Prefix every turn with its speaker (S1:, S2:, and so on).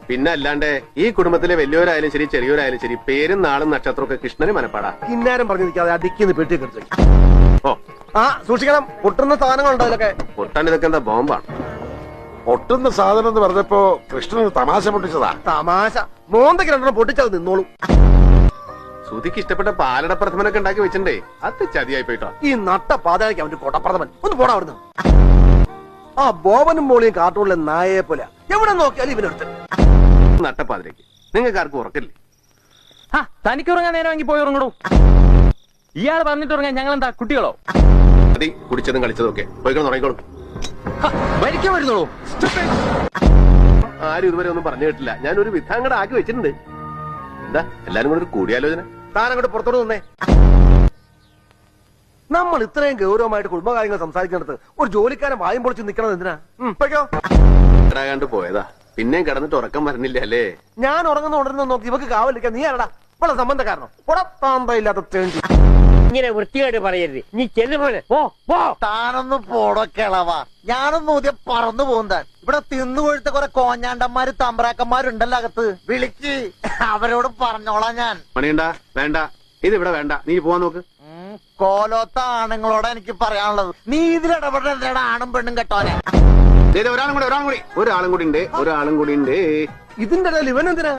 S1: പിന്നെ അല്ലാണ്ട് ഈ കുടുംബത്തിലെ വലിയവരായാലും ശരി ചെറിയവരായാലും ശരി പേരും നാളും നക്ഷത്രമൊക്കെ കൃഷ്ണന് മനപ്പാടാ.
S2: കിന്നാരം പറഞ്ഞു നിൽക്കാതെ അടിക്കുന്ന പെട്ടി കെടുത്തു.
S1: ഓ
S2: ആ സൂക്ഷിക്കണം, പൊട്ടുന്ന സാധനങ്ങളുണ്ടോ ഇതിലൊക്കെ?
S1: പൊട്ടാൻ ഇതൊക്കെ എന്താ ബോംബാണ്?
S3: പൊട്ടുന്ന സാധനം എന്ന് പറഞ്ഞപ്പോ കൃഷ്ണൻ തമാശ പൊട്ടിച്ചതാ.
S2: തമാശ മോന്തയ്ക്ക് രണ്ടെണ്ണം പൊട്ടിച്ചത് നിന്നോളൂ.
S1: സുധിക്ക് ഇഷ്ടപ്പെട്ട പാലട പ്രഥമനൊക്കെ ഉണ്ടാക്കി വെച്ചിട്ടേ അത് ചതിയായി പോയിട്ടോ.
S2: ഈ നട്ട പാതയ്ക്ക് അവന്റെ കൊടപ്രഥമൻ ഒന്ന് പോടാ അവിടുന്ന്. ആ ബോബനും മോളിയും കാർട്ടൂണിലെ നായയെ പോലെ എവിടെ നോക്കിയാലും ഇവനെടുത്ത്
S1: നട്ടപ്പാതിരക്ക് നിങ്ങൾക്ക് ആർക്കും ഉറക്കില്ലേ?
S4: തനിക്ക് ഉറങ്ങാൻ നേരമെങ്കിൽ പോയി ഉറങ്ങണോ? ഇയാൾ പറഞ്ഞിട്ട് ഉറങ്ങാൻ ഞങ്ങൾ എന്താ കുട്ടികളോ?
S1: മതി കുടിച്ചതും കളിച്ചതും ഒക്കെ പോയിക്കൊണ്ട് തുടങ്ങിക്കോളും.
S4: ഭരിക്കാൻ വരുന്നുള്ളൂ.
S1: ആരും ഇതുവരെ ഒന്നും പറഞ്ഞു കേട്ടില്ല. ഞാനൊരു വിധാങ്ങടെ ആക്കി വെച്ചിട്ടുണ്ട്. എന്താ എല്ലാരും കൂടെ ഒരു കൂടിയാലോചന?
S2: താനങ്ങോട്ട് പുറത്തോട്ട് നിന്നേ. നമ്മൾ ഇത്രയും ഗൗരവമായിട്ട് കുടുംബകാര്യങ്ങൾ സംസാരിക്കുന്നിടത്ത് ഒരു ജോലിക്കാരൻ വായും പൊളിച്ച് നിൽക്കണത് എന്തിനാ? പൊയ്ക്കോ.
S1: ാണ്ട് പോയതാ പിന്നെയും കിടന്നിട്ട് ഉറക്കം വരണില്ല അല്ലേ?
S2: ഞാൻ ഉറങ്ങുന്ന നോക്കി ഇവക്ക് കാവലിരിക്കാൻ നീ ആരടാ? ഇവിടെ സംബന്ധക്കാരനോ? താമ്പയില്ലാത്ത തേണ്ടി.
S5: ഇങ്ങനെ വൃത്തിയായിട്ട് പറയരുത്. നീ ചെല്ലുപോലെ
S6: താനൊന്ന് പോടൊക്കെളവാ. ഞാനൊന്നും ഊതിയ പറന്നു പോകുന്നതാൻ. ഇവിടെ തിന്നുകൊഴുത്ത കുറെ കോഞ്ഞാണ്ടന്മാര് തമ്പ്രാക്കന്മാരുണ്ടല്ലോ അകത്ത്. വിളിക്ക്, അവരോട് പറഞ്ഞോളാം ഞാൻ.
S1: പണിയണ്ട, വേണ്ട, ഇതിവിടെ വേണ്ട, നീ പോവാൻ നോക്ക്.
S6: കോലോത്ത ആണുങ്ങളോടാ എനിക്ക് പറയാനുള്ളത്. നീ ഇതിലിടപെടുന്ന ആണും പെണ്ണും കെട്ടോനെ.
S1: ഒരാളും കൂടി ഉണ്ട്.
S2: ഇതിന്റെ ഇടയിൽ ഇവൻ എന്തിനാ?